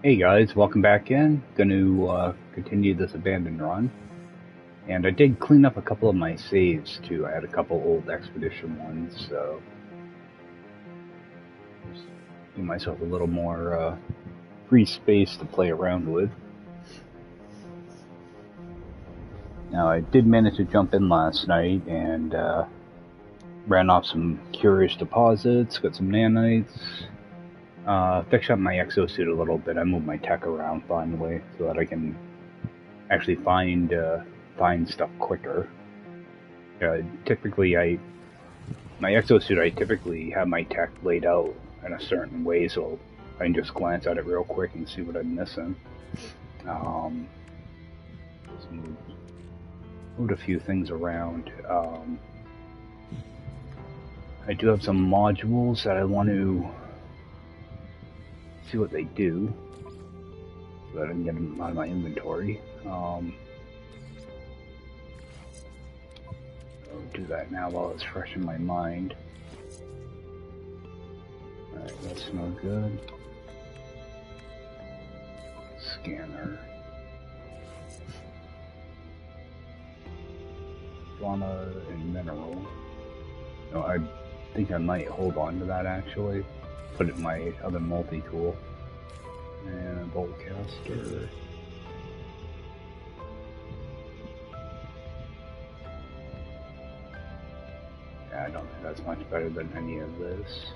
Hey guys, welcome back in. Going to continue this abandoned run. And I did clean up a couple of my saves too. I had a couple old expedition ones, so just give myself a little more free space to play around with. Now I did manage to jump in last night and ran off some curious deposits, got some nanites, fixed up my exosuit a little bit. I moved my tech around finally so that I can actually find stuff quicker. Typically, my exosuit, I typically have my tech laid out in a certain way, so I can just glance at it real quick and see what I'm missing. Just moved a few things around. I do have some modules that I want to see what they do, so that I can get them out of my inventory. I'll do that now while it's fresh in my mind. Alright, that's no good. Scanner. Fauna and mineral. No, I think I might hold on to that actually. Put it in my other multi-tool. And a bolt caster. Yeah, I don't think that's much better than any of this.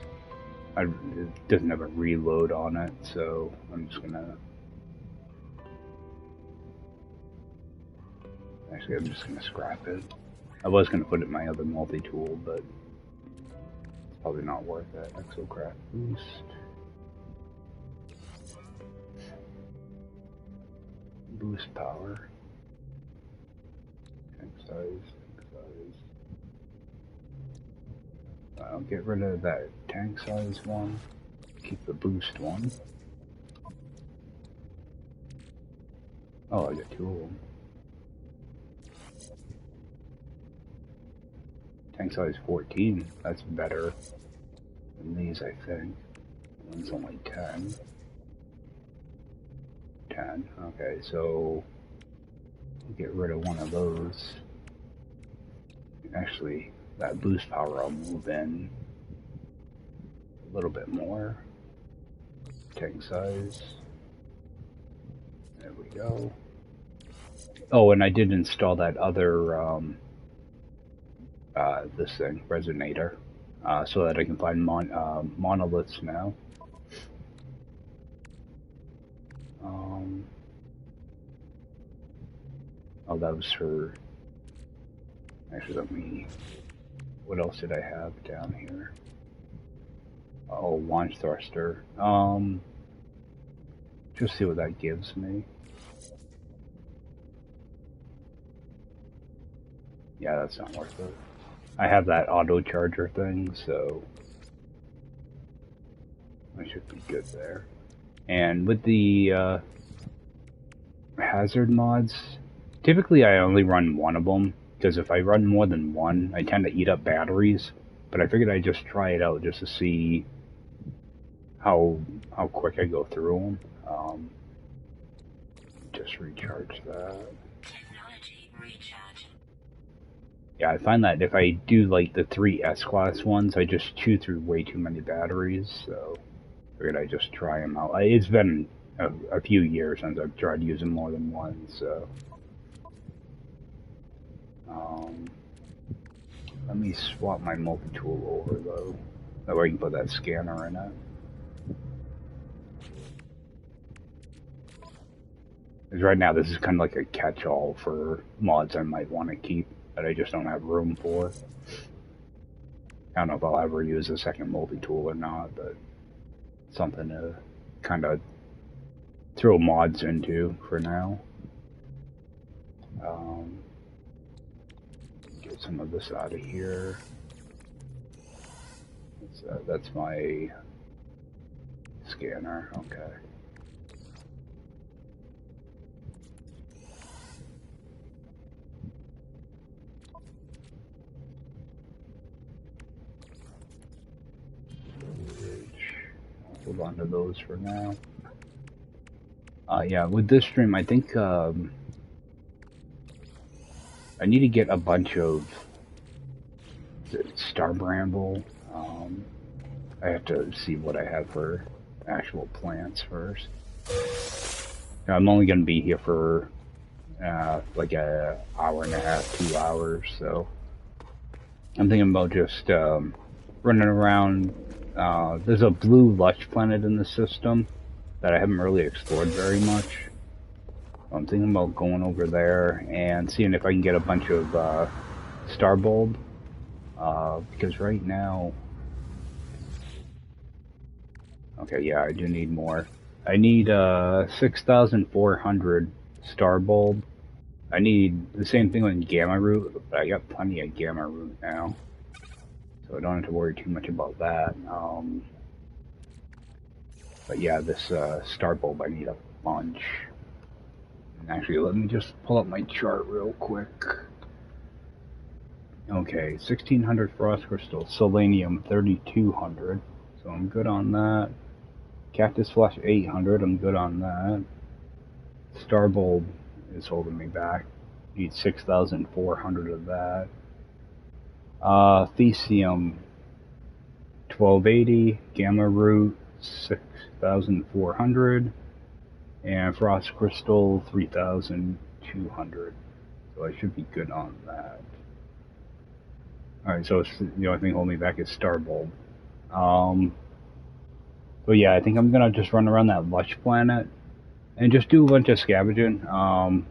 It doesn't have a reload on it, so I'm just gonna... Actually, I'm just gonna scrap it. I was gonna put it in my other multi-tool, but it's probably not worth it. Exocraft boost. Boost power. Tank size. I'll get rid of that tank size one. Keep the boost one. Oh, I got two of them. Tank size 14. That's better than these, I think. One's only 10. 10. Okay, so I'll get rid of one of those. Actually, that boost power I'll move in a little bit more. Tank size. There we go. Oh, and I did install that other this thing, resonator, so that I can find monoliths now. Oh, that was for... Actually, let me... What else did I have down here? Oh, launch thruster. Just see what that gives me. Yeah, that's not worth it. I have that auto charger thing, so I should be good there. And with the hazard mods, typically I only run one of them, because if I run more than one, I tend to eat up batteries. But I figured I'd just try it out just to see how quick I go through them. Just recharge that. Technology recharge. Yeah, I find that if I do like the 3 S-Class ones, I just chew through way too many batteries, so I figured I'd just try them out. It's been a few years since I've tried using more than one, so... let me swap my multi-tool over, though. That way I can put that scanner in it. Because right now this is kind of like a catch-all for mods I might want to keep that I just don't have room for. I don't know if I'll ever use a second multi-tool or not, but something to kind of throw mods into for now. Get some of this out of here. That's my scanner, okay. Hold on to those for now. Yeah, with this stream, I think I need to get a bunch of Star Bramble. I have to see what I have for actual plants first. I'm only going to be here for like an hour and a half, 2 hours, so I'm thinking about just running around. There's a blue lush planet in the system that I haven't really explored very much. I'm thinking about going over there and seeing if I can get a bunch of star bulb, because right now... Okay, yeah, I do need more. I need 6,400 star bulb. I need the same thing with gamma root, but I got plenty of gamma root now, so I don't have to worry too much about that. But yeah, this star bulb I need a bunch. And actually, let me just pull up my chart real quick. Okay, 1,600 frost crystals, selenium 3,200, so I'm good on that. Cactus flesh 800, I'm good on that. Star bulb is holding me back. Need 6,400 of that. Thesium 1280, gamma root 6,400, and frost crystal 3,200. So I should be good on that. Alright, so the only thing holding me back is star bulb. So yeah, I think I'm gonna just run around that lush planet and just do a bunch of scavenging. I'm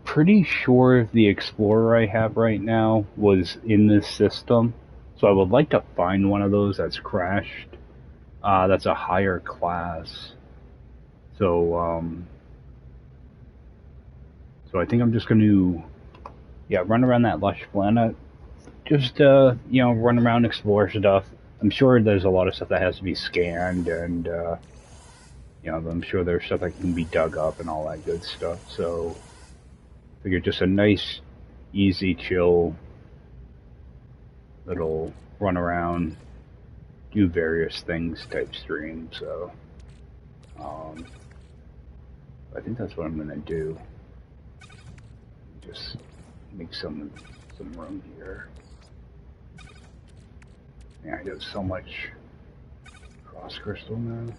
pretty sure the explorer I have right now was in this system, so I would like to find one of those that's crashed. That's a higher class. So I think I'm just gonna run around that lush planet. Just run around, explore stuff. I'm sure there's a lot of stuff that has to be scanned, and I'm sure there's stuff that can be dug up and all that good stuff. So I figure just a nice, easy, chill little run around, do various things type stream. So I think that's what I'm gonna do. Just make some room here. Yeah, I got so much cross crystal now.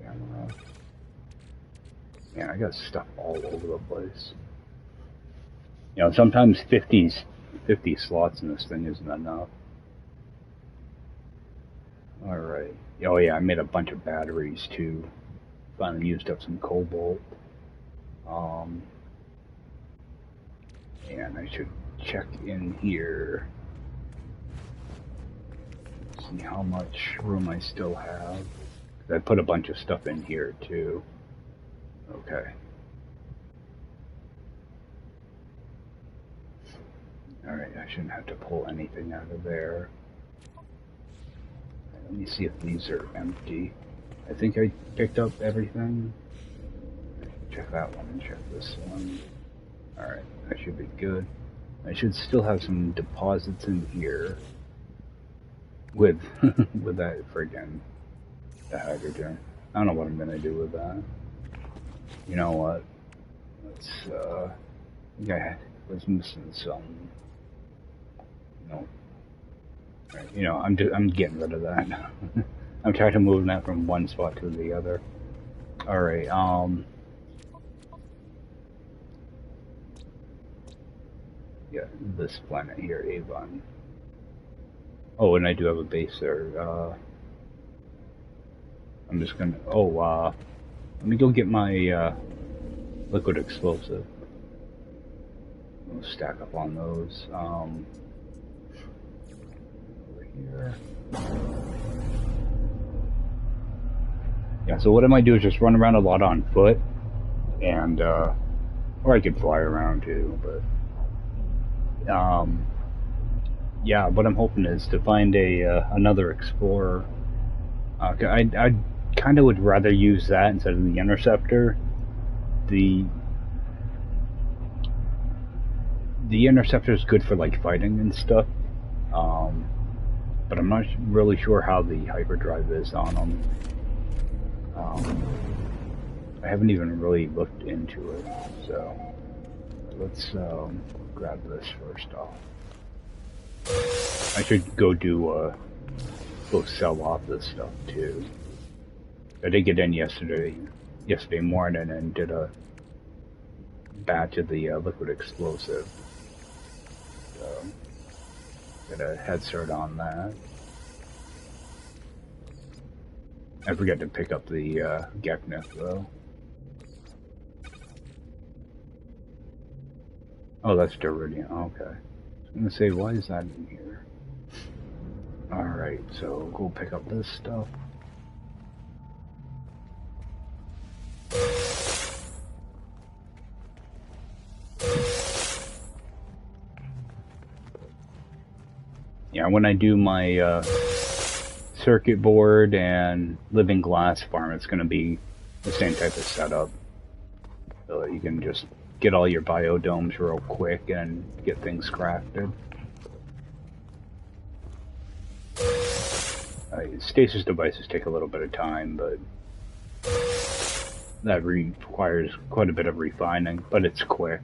Camera. Man, I got stuff all over the place. Sometimes 50 slots in this thing isn't enough. Alright. Oh yeah, I made a bunch of batteries too. Finally used up some cobalt. And I should check in here. See how much room I still have. I put a bunch of stuff in here too. Okay. Alright, I shouldn't have to pull anything out of there. Let me see if these are empty. I think I picked up everything. Check that one and check this one. Alright, that should be good. I should still have some deposits in here. With with that friggin' the hydrogen. I don't know what I'm gonna do with that. You know what? Let's I think I was missing some. No. Right, I'm getting rid of that. I'm trying to move that from one spot to the other. Alright, yeah, this planet here, Avon. Oh, and I do have a base there. I'm just gonna, let me go get my, liquid explosive. We'll stack up on those, over here. Yeah, so what I might do is just run around a lot on foot, and, or I could fly around too, but, yeah, what I'm hoping is to find another explorer. I kind of would rather use that instead of the interceptor. The interceptor is good for like fighting and stuff. but I'm not really sure how the hyperdrive is on them. I haven't even really looked into it, so let's grab this first off. I should go sell off this stuff too. I did get in yesterday morning and did a batch of the liquid explosive. So, get a head start on that. I forget to pick up the Geknif though. Oh, that's Deridium. Okay. I was gonna say, why is that in here? Alright, so go pick up this stuff. Yeah, when I do my circuit board and living glass farm, it's going to be the same type of setup. So you can just get all your biodomes real quick and get things crafted. Stasis devices take a little bit of time, but that requires quite a bit of refining, but it's quick.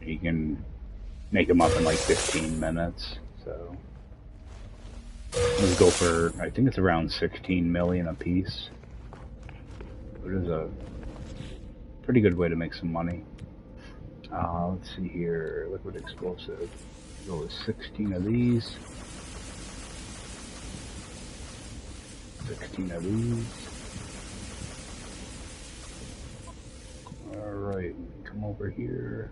You can make them up in like 15 minutes. So let's go for, I think it's around 16 million a piece. It is a pretty good way to make some money. Let's see here, liquid explosive. Go with 16 of these. 16 of these. Alright, come over here.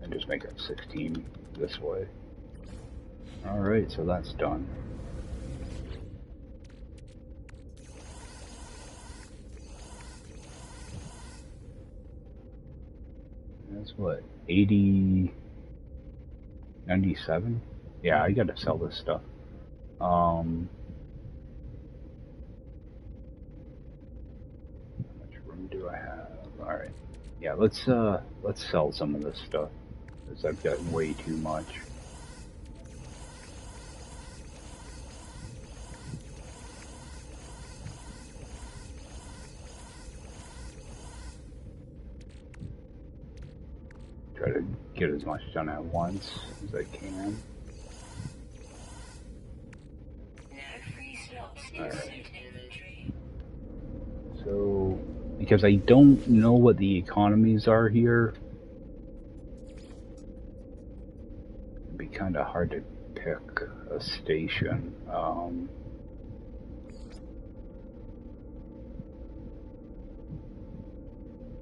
And just make it 16 this way. Alright, so that's done. That's what, 80... 97? Yeah, I gotta sell this stuff. How much room do I have? Alright. Yeah, let's sell some of this stuff, because I've got way too much. Try to get as much done at once as I can. Alright. So, because I don't know what the economies are here, it'd be kind of hard to pick a station.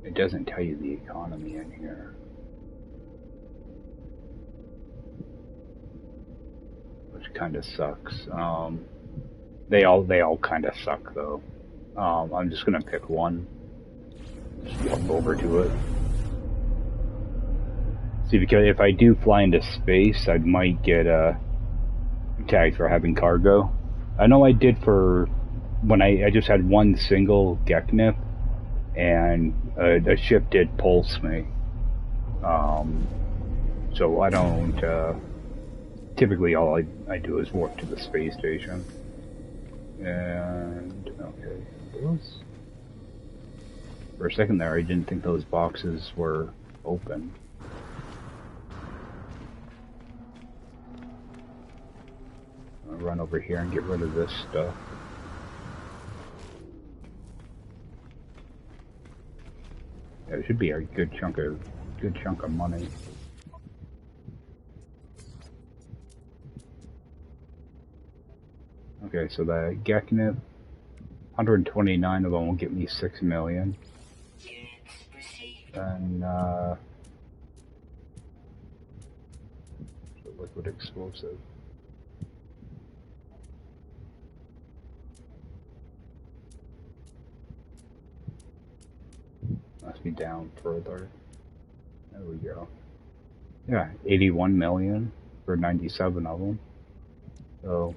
It doesn't tell you the economy in here. Which kind of sucks. They all kind of suck though. I'm just gonna pick one. Just jump over to it. See, because if I do fly into space, I might get tagged for having cargo. I know I did for when I just had one single Geknif, and a ship did pulse me. So I don't. Typically, all I do is warp to the space station. And okay, those. For a second there, I didn't think those boxes were open. I'll run over here and get rid of this stuff. Yeah, it should be a good chunk of money. Okay, so the Geknif, 129 of them will get me 6 million. And the liquid explosive. Must be down further. There we go. Yeah, 81 million for 97 of them. So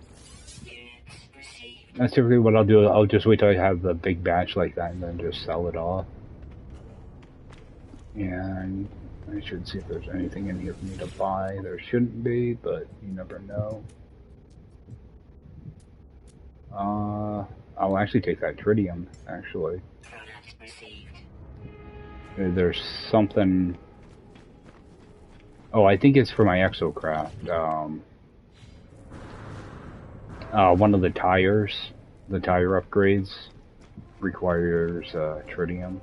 that's typically what I'll do. I'll just wait till I have the big batch like that and then just sell it off. And I should see if there's anything in here for me to buy. There shouldn't be, but you never know. I'll actually take that tritium, actually. There's something... Oh, I think it's for my exocraft. One of the tire upgrades requires tritium.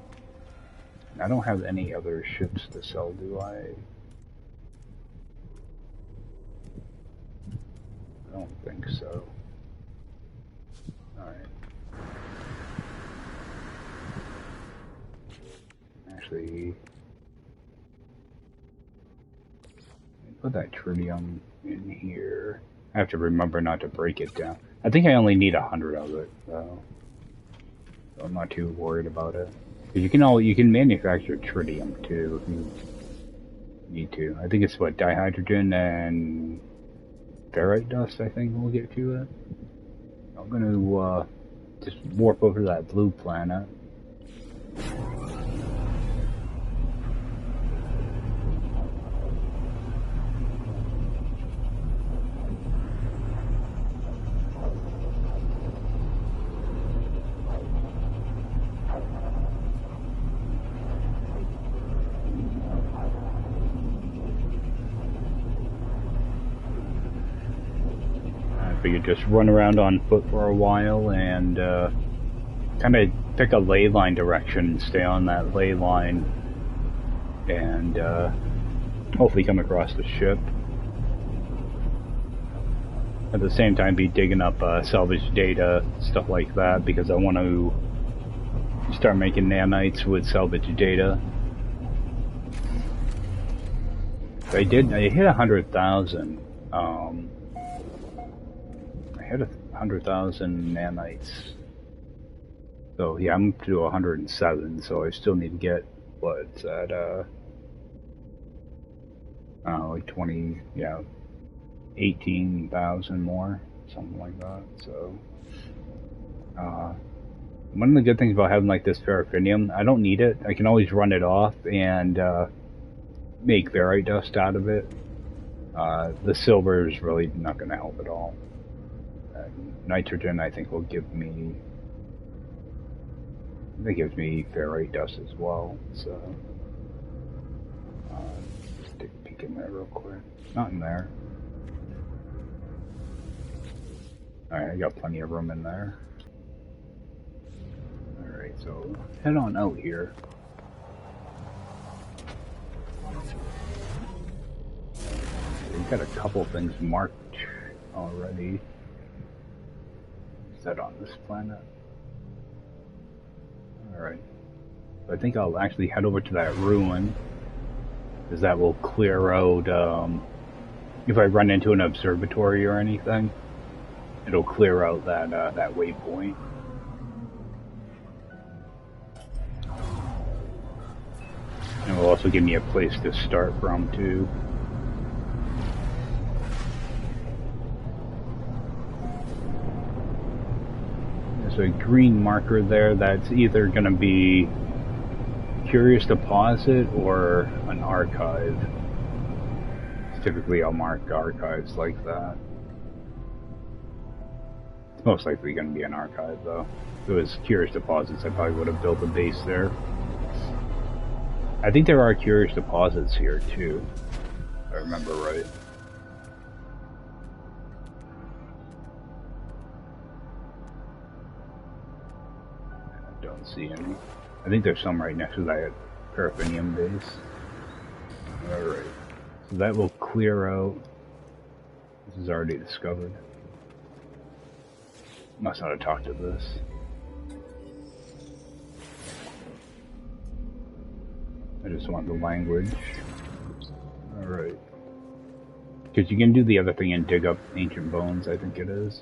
I don't have any other ships to sell, do I? I don't think so. Alright. Actually, put that tritium in here. I have to remember not to break it down. I think I only need 100 of it, though. So I'm not too worried about it. You can manufacture tritium too if you need to. I think it's what, dihydrogen and ferrite dust, I think we'll get to it. I'm gonna just warp over to that blue planet. You just run around on foot for a while and kind of pick a ley line direction and stay on that ley line and hopefully come across the ship. At the same time be digging up salvage data, stuff like that, because I want to start making nanites with salvage data. I hit 100,000. I hit 100,000 nanites. So yeah, I'm up to 107, so I still need to get, what's that, like 20, yeah, 18,000 more, something like that, so, one of the good things about having like this ferrofinium, I don't need it, I can always run it off and, make ferrite dust out of it. The silver is really not going to help at all. Nitrogen, I think, will give me... It gives me ferrite dust as well, so... just take a peek in there real quick. Not in there. Alright, I got plenty of room in there. Alright, so head on out here. We've got a couple things marked already. Is that on this planet? Alright. So I think I'll actually head over to that ruin, because that will clear out, if I run into an observatory or anything, it'll clear out that, that waypoint. And it will also give me a place to start from, too. A green marker there that's either going to be curious deposit or an archive. Typically I'll mark archives like that. It's most likely going to be an archive though. If it was curious deposits, I probably would have built a base there. I think there are curious deposits here too, if I remember right. See any. I think there's some right next to that paraffinium base. Alright. So that will clear out. This is already discovered. Must not have talked to this. I just want the language. Alright. Because you can do the other thing and dig up ancient bones, I think it is.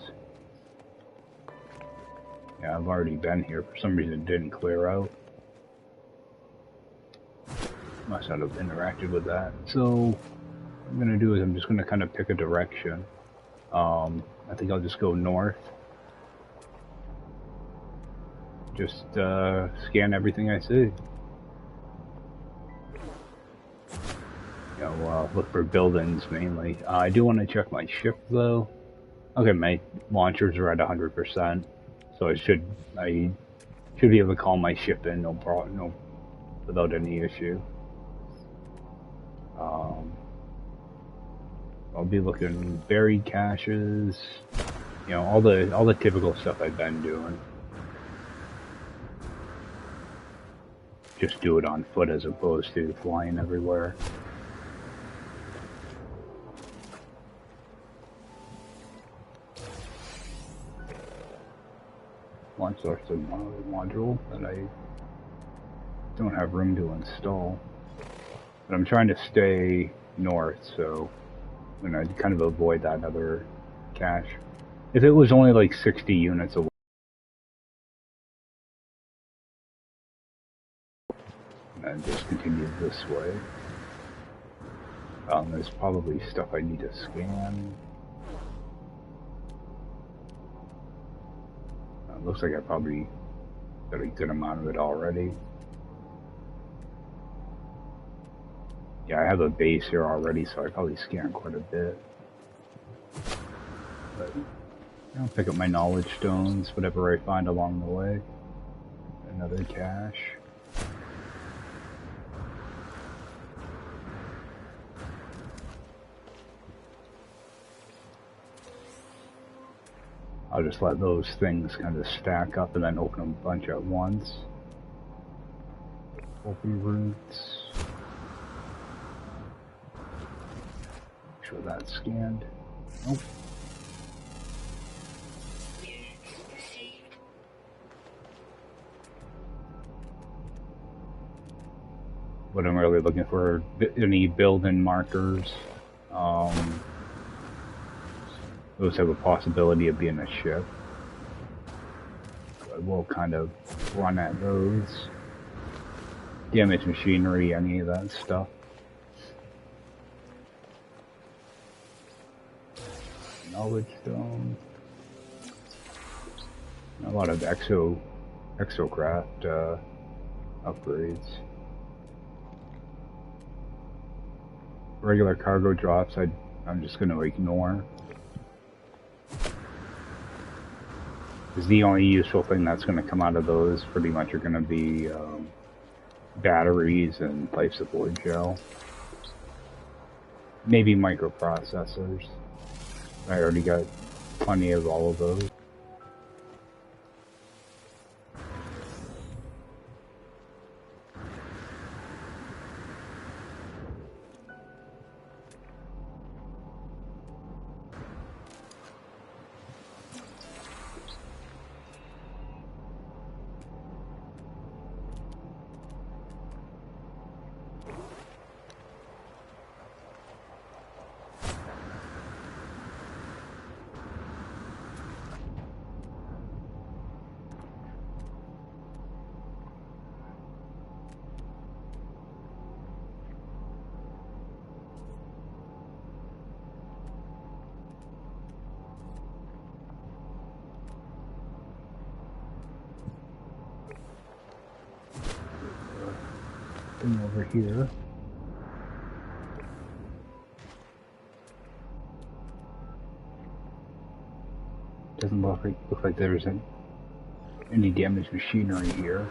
Yeah, I've already been here. For some reason it didn't clear out. Must not have interacted with that. So, what I'm going to do is I'm just going to kind of pick a direction. I think I'll just go north. Just scan everything I see. You know, look for buildings mainly. I do want to check my ship though. Okay, my launchers are at 100%, so I should be able to call my ship in, no problem, no, without any issue. Um, I'll be looking buried caches, you know, all the typical stuff I've been doing. Just do it on foot as opposed to flying everywhere. Launch source module that I don't have room to install. But I'm trying to stay north, so I'm gonna kind of avoid that other cache. If it was only like 60 units away, and just continue this way. There's probably stuff I need to scan. Looks like I probably got a good amount of it already. Yeah, I have a base here already, so I probably scanned quite a bit. But I'll pick up my knowledge stones, whatever I find along the way. Another cache. I'll just let those things kind of stack up and then open a bunch at once. Open roots. Make sure that's scanned. Nope. What I'm really looking for, any building markers. Those have a possibility of being a ship. So I will kind of run at those. Damaged machinery, any of that stuff. Knowledge stone. A lot of exocraft upgrades. Regular cargo drops, I'm just going to ignore. Because the only useful thing that's going to come out of those pretty much are going to be batteries and life support gel. Maybe microprocessors. I already got plenty of all of those. Over here. Doesn't look like there's any damaged machinery here.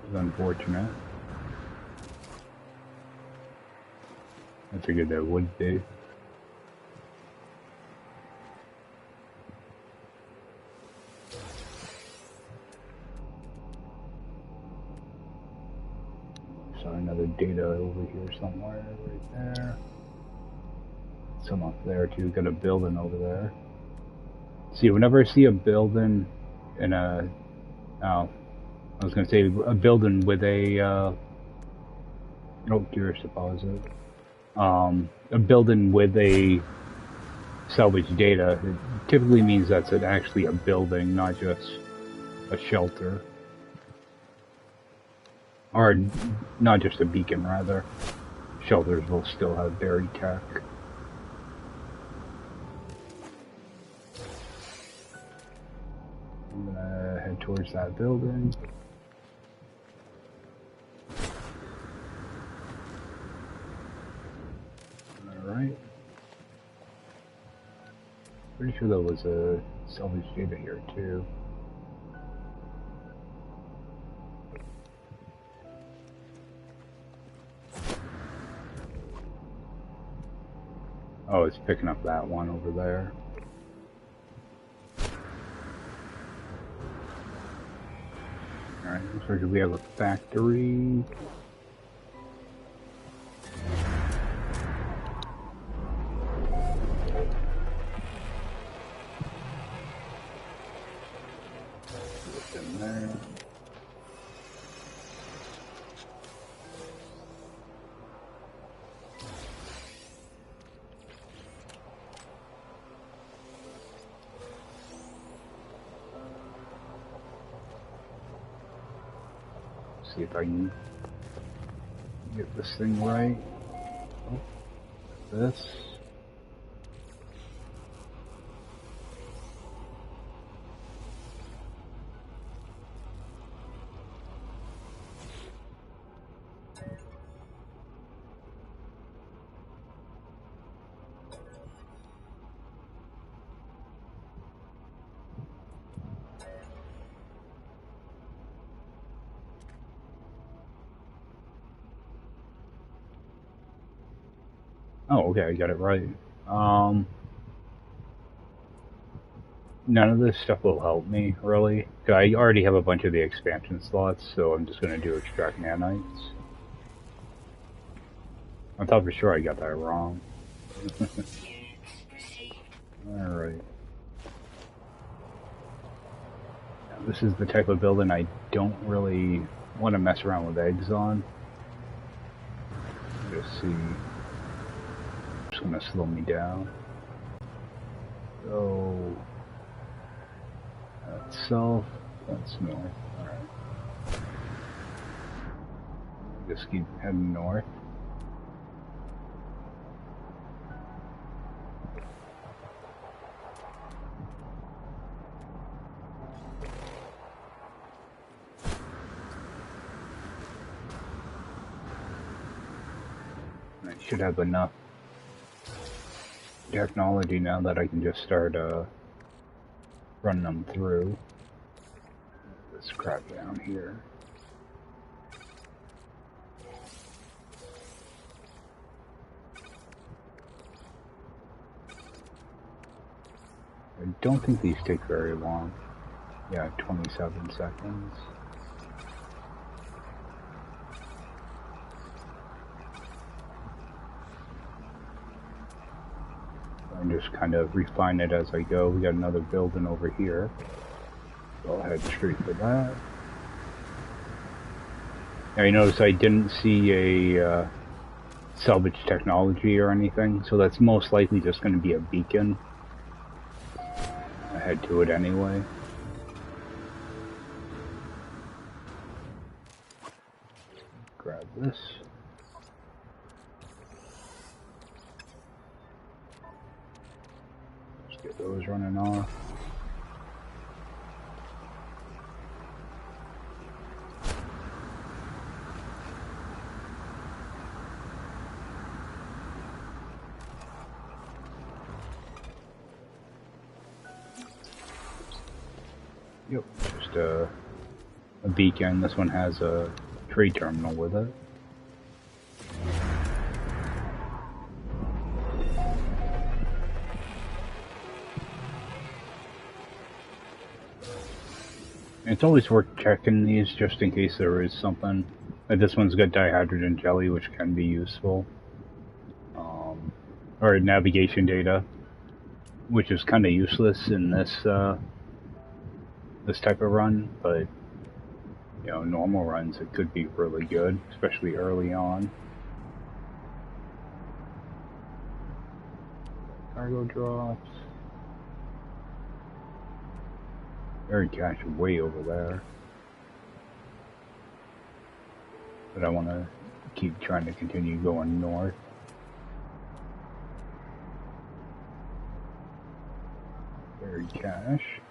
It's unfortunate. I figured there would be. Another data over here somewhere, right there. Some up there too. Got a building over there. See, whenever I see a building in a, I was gonna say a building with a, dearest deposit. A building with a salvage data, it typically means that's actually a building, not just a shelter. Or not just a beacon, rather. Shelters will still have buried tech. I'm gonna head towards that building. Alright. Pretty sure there was a salvage data here too. Oh, it's picking up that one over there. Alright, looks like we have a factory. What's in there? See if I can get this thing right. Oh, this. Oh, okay, I got it right. None of this stuff will help me, really. I already have a bunch of the expansion slots, so I'm just going to do extract nanites. I thought for sure I got that wrong. Alright. This is the type of building I don't really want to mess around with eggs on. Just see. It's going to slow me down. So that's south, that's north. Alright. Just keep heading north. I should have enough technology now that I can just start running them through. This crap down here. I don't think these take very long. Yeah, 27 seconds. And just kind of refine it as I go. We got another building over here. So I'll head straight for that. Now you notice I didn't see a salvage technology or anything, so that's most likely just going to be a beacon. I head to it anyway. Grab this. Just get those running off. Yep, just a beacon. This one has a trade terminal with it. It's always worth checking these just in case there is something. Like this one's got dihydrogen jelly, which can be useful. Or navigation data, which is kind of useless in this this type of run, but you know, normal runs it could be really good, especially early on. Cargo drops. Very cache way over there. But I want to keep trying to continue going north. Very cache.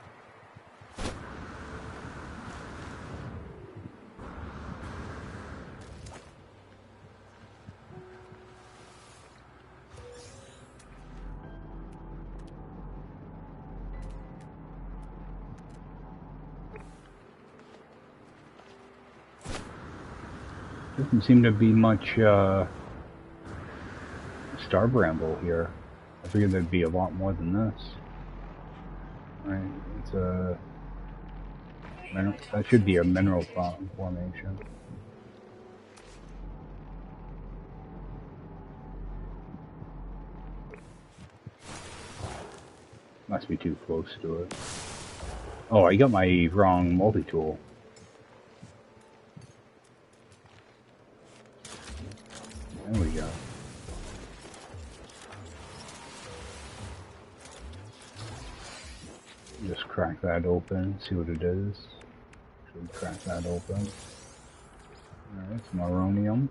Doesn't seem to be much star bramble here. I figured there'd be a lot more than this. Right, it's a that should be a mineral formation. Must be too close to it. Oh, I got my wrong multi-tool. There we go. Just crack that open, see what it is. Should crack that open. Alright, some auronium,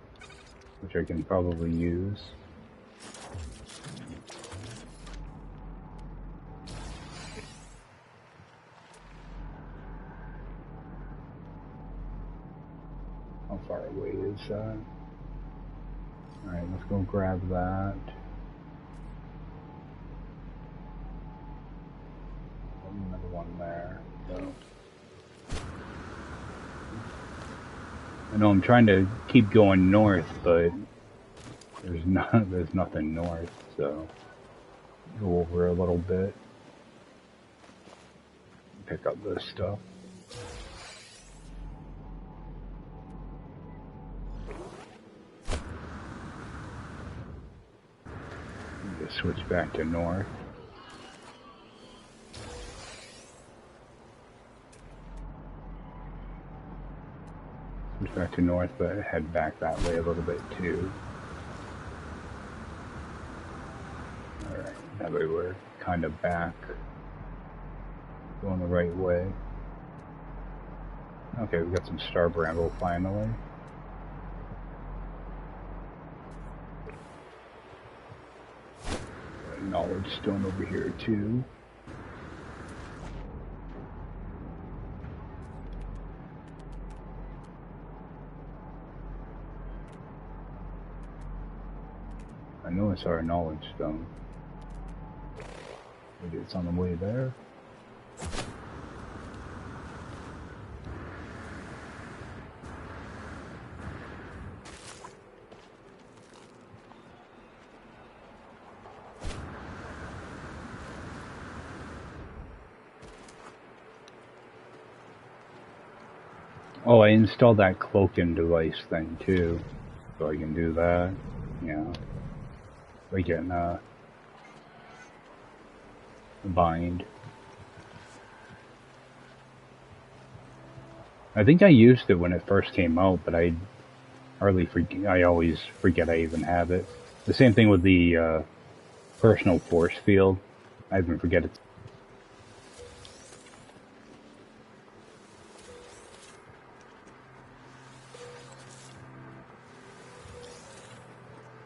which I can probably use. How far away is that? Alright, let's go grab that. Another one there. So. I know I'm trying to keep going north, but there's nothing north, so go over a little bit. Pick up this stuff. Just switch back to north. Switch back to north, but head back that way a little bit too. Alright, that way we're kind of back. Going the right way. Okay, we got some star bramble finally. Knowledge stone over here too. I know it's our knowledge stone. Maybe it's on the way there. Oh, I installed that cloaking device thing too, so I can do that. Yeah, we can bind. I think I used it when it first came out, but I always forget I even have it. The same thing with the personal force field. I even forget it.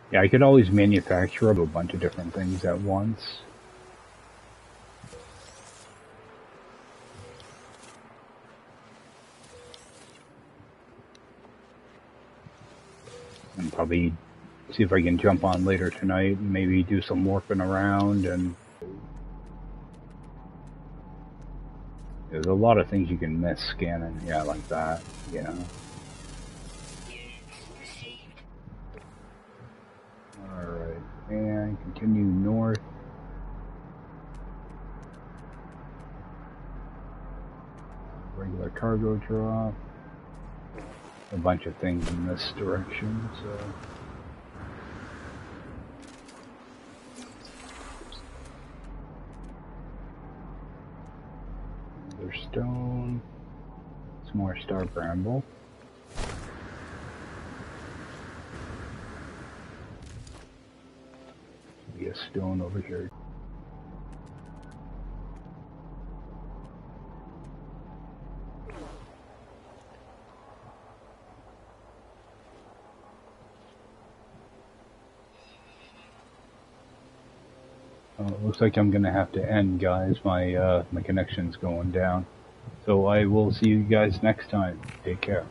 Yeah, I could always manufacture a bunch of different things at once. And probably see if I can jump on later tonight and maybe do some warping around. And there's a lot of things you can miss scanning, yeah, like that, you know. Alright, and continue north. Regular cargo drop. A bunch of things in this direction, so. Another stone. Some more star bramble. Be a stone over here. It looks like I'm gonna have to end, guys. My my connection's going down. So I will see you guys next time. Take care.